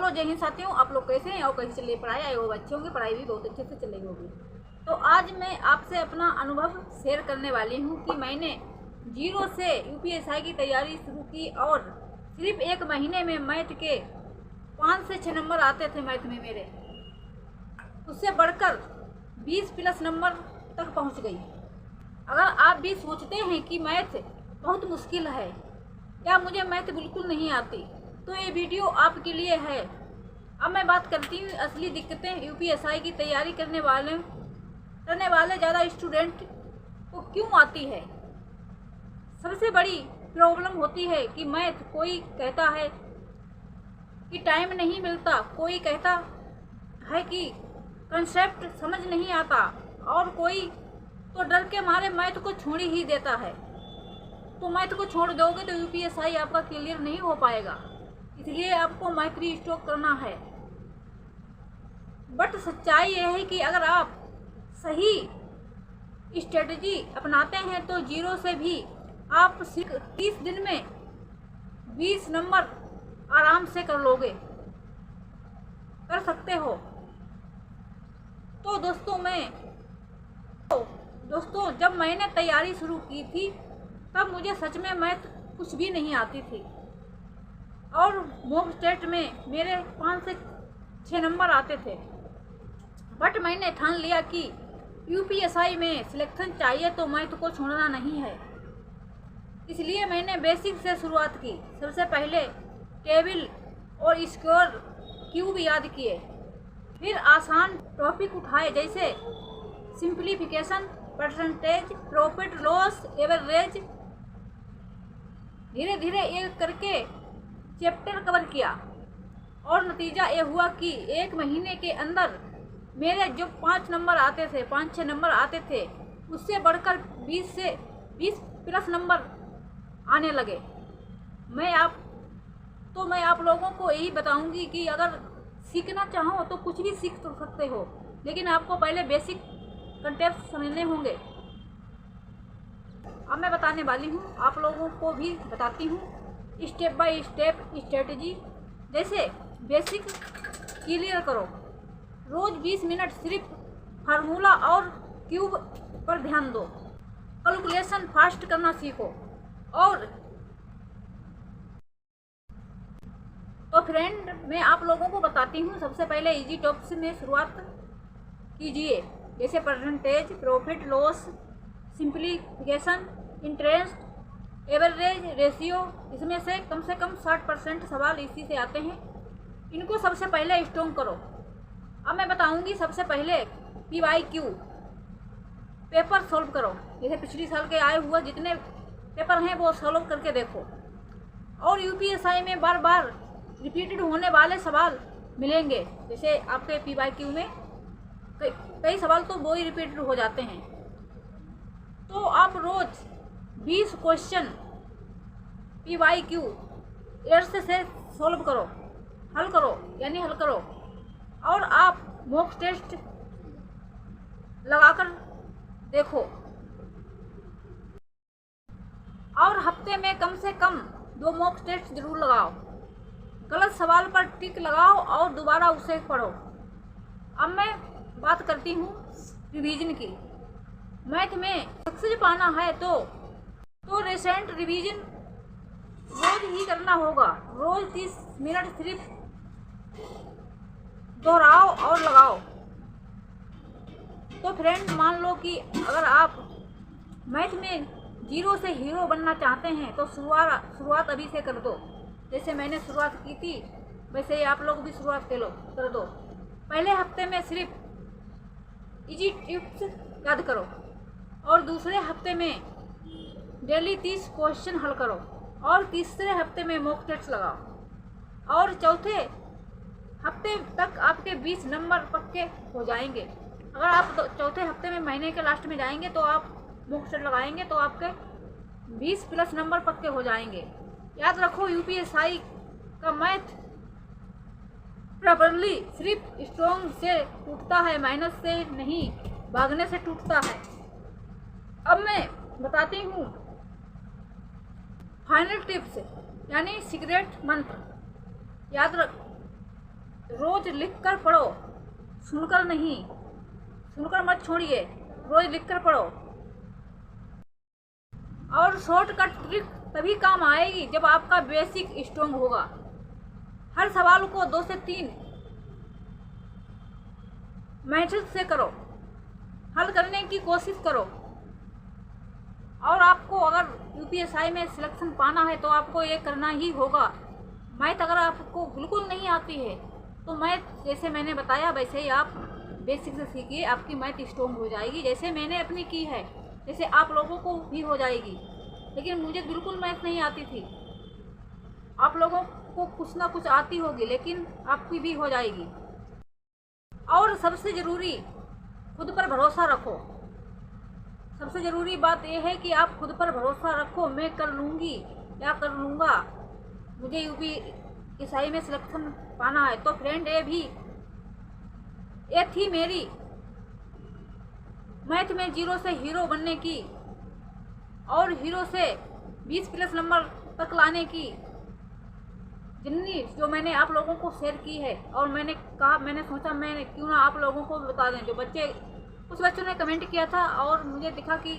Hello जय हिंद साथियों, आप लोग कैसे हैं और कैसे चल रही पढ़ाई? आई होगा अच्छे होंगे, पढ़ाई भी बहुत अच्छे से चल रही होगी। तो आज मैं आपसे अपना अनुभव शेयर करने वाली हूं कि मैंने जीरो से यूपीएसआई की तैयारी शुरू की और सिर्फ एक महीने में मैथ के 5 से 6 नंबर आते थे मैथ में मेरे, उससे बढ़कर 20 प्लस नंबर तक पहुंच गई। अगर आप भी सोचते हैं कि मैथ बहुत मुश्किल है या मुझे मैथ बिल्कुल नहीं आती, तो ये वीडियो आपके लिए है। अब मैं बात करती हूँ असली दिक्कतें यूपीएसआई की तैयारी करने वाले ज़्यादा स्टूडेंट को क्यों आती है। सबसे बड़ी प्रॉब्लम होती है कि मैथ, कोई कहता है कि टाइम नहीं मिलता, कोई कहता है कि कंसेप्ट समझ नहीं आता और कोई तो डर के मारे मैथ को छोड़ ही देता है। तो मैथ को छोड़ दोगे तो यूपीएसआई आपका क्लियर नहीं हो पाएगा, इसलिए आपको मैथ रीस्टोर करना है। बट सच्चाई यह है कि अगर आप सही स्ट्रेटजी अपनाते हैं तो जीरो से भी आप सिर्फ 30 दिन में 20 नंबर आराम से कर सकते हो। तो दोस्तों जब मैंने तैयारी शुरू की थी तब मुझे सच में मैथ कुछ भी नहीं आती थी और मॉक टेस्ट में मेरे 5 से 6 नंबर आते थे। बट मैंने ठान लिया कि यूपीएसआई में सिलेक्शन चाहिए तो मैथ को छोड़ना नहीं है। इसलिए मैंने बेसिक से शुरुआत की। सबसे पहले टेबल और स्क्वायर क्यूब याद किए, फिर आसान टॉपिक उठाए जैसे simplification, percentage, profit loss, average. धीरे धीरे एक करके चैप्टर कवर किया और नतीजा ये हुआ कि एक महीने के अंदर मेरे जो 5 नंबर आते थे, 5-6 नंबर आते थे, उससे बढ़कर 20 प्लस नंबर आने लगे। मैं आप लोगों को यही बताऊंगी कि अगर सीखना चाहो तो कुछ भी सीख तो सकते हो, लेकिन आपको पहले बेसिक कंसेप्ट समझने होंगे। अब मैं बताने वाली हूँ, आप लोगों को भी बताती हूँ स्टेप बाय स्टेप स्ट्रेटजी। जैसे बेसिक क्लियर करो, रोज 20 मिनट सिर्फ फार्मूला और क्यूब पर ध्यान दो। कैलकुलेशन फास्ट करना सीखो। और तो फ्रेंड, मैं आप लोगों को बताती हूँ, सबसे पहले इजी टॉपिक में शुरुआत कीजिए, जैसे percentage, profit loss, simplification, interest, average, ratio. इसमें से कम 60% सवाल इसी से आते हैं। इनको सबसे पहले स्ट्रॉन्ग करो। अब मैं बताऊंगी सबसे पहले PYQ पेपर सॉल्व करो। जैसे पिछली साल के आए हुए जितने पेपर हैं वो सॉल्व करके देखो। और यूपीएसआई में बार बार रिपीटेड होने वाले सवाल मिलेंगे। जैसे आपके PYQ में कई सवाल तो वो ही रिपीटेड हो जाते हैं। तो आप रोज 20 क्वेश्चन PYQ एर्स से सॉल्व करो, हल करो। और आप मॉक टेस्ट लगाकर देखो और हफ्ते में कम से कम 2 मॉक टेस्ट जरूर लगाओ। गलत सवाल पर टिक लगाओ और दोबारा उसे पढ़ो। अब मैं बात करती हूँ रिवीजन की। मैथ में सक्सेस पाना है तो रिसेंट रिवीजन रोज ही करना होगा। रोज 30 मिनट सिर्फ दोहराओ और लगाओ। तो फ्रेंड, मान लो कि अगर आप मैथ में जीरो से हीरो बनना चाहते हैं तो शुरुआत अभी से कर दो। जैसे मैंने शुरुआत की थी वैसे ही आप लोग भी शुरुआत कर दो। पहले हफ्ते में सिर्फ इजी टिप्स याद करो और दूसरे हफ्ते में डेली 30 क्वेश्चन हल करो और तीसरे हफ्ते में मॉक टेस्ट लगाओ और चौथे हफ्ते तक आपके 20 नंबर पक्के हो जाएंगे। अगर आप चौथे हफ्ते में महीने के लास्ट में जाएंगे तो आप मॉक टेस्ट लगाएंगे तो आपके 20 प्लस नंबर पक्के हो जाएंगे। याद रखो, यूपीएसआई का मैथ प्रॉपरली सिर्फ स्ट्रॉन्ग से टूटता है, माइनस से नहीं, भागने से टूटता है। अब मैं बताती हूँ फाइनल टिप्स यानी सीक्रेट मंत्र। याद रख रोज लिख कर पढ़ो, सुनकर नहीं, सुनकर मत छोड़िए, रोज लिख कर पढ़ो। और शॉर्टकट ट्रिक तभी काम आएगी जब आपका बेसिक स्ट्रॉन्ग होगा। हर सवाल को 2 से 3 मेहनत से करो, हल करने की कोशिश करो। और आपको अगर यूपीएसआई में सिलेक्शन पाना है तो आपको ये करना ही होगा। मैथ अगर आपको बिल्कुल नहीं आती है तो मैथ जैसे मैंने बताया वैसे ही आप बेसिक से सीखिए, आपकी मैथ स्ट्रॉन्ग हो जाएगी जैसे मैंने अपनी की है, जैसे आप लोगों को भी हो जाएगी। लेकिन मुझे बिल्कुल मैथ नहीं आती थी, आप लोगों को कुछ ना कुछ आती होगी, लेकिन आपकी भी हो जाएगी। और सबसे ज़रूरी खुद पर भरोसा रखो। सबसे ज़रूरी बात यह है कि आप खुद पर भरोसा रखो, मैं कर लूँगी या कर लूँगा, मुझे यूपीएसआई में सिलेक्शन पाना है। तो फ्रेंड ये थी मेरी मैथ में 0 से हीरो बनने की और हीरो से 20+ नंबर तक लाने की जितनी जो मैंने आप लोगों को शेयर की है। और मैंने सोचा मैंने क्यों ना आप लोगों को बता दें। जो बच्चे, कुछ बच्चों ने कमेंट किया था और मुझे दिखा कि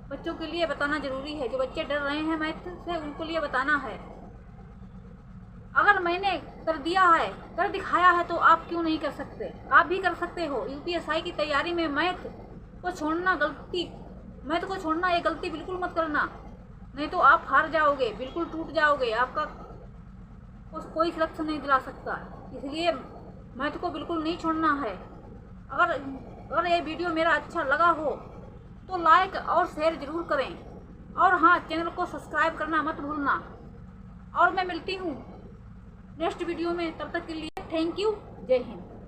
बच्चों के लिए बताना ज़रूरी है, जो बच्चे डर रहे हैं मैथ से उनको लिए बताना है। अगर मैंने कर दिया है, कर दिखाया है, तो आप क्यों नहीं कर सकते? आप भी कर सकते हो। यूपीएसआई की तैयारी में मैथ को छोड़ना ये गलती बिल्कुल मत करना, नहीं तो आप हार जाओगे, बिल्कुल टूट जाओगे, आपका कोई सिलेक्शन नहीं दिला सकता। इसलिए मैथ को बिल्कुल नहीं छोड़ना है। अगर ये वीडियो मेरा अच्छा लगा हो तो लाइक और शेयर ज़रूर करें, और हाँ, चैनल को सब्सक्राइब करना मत भूलना। और मैं मिलती हूँ नेक्स्ट वीडियो में, तब तक के लिए थैंक यू, जय हिंद।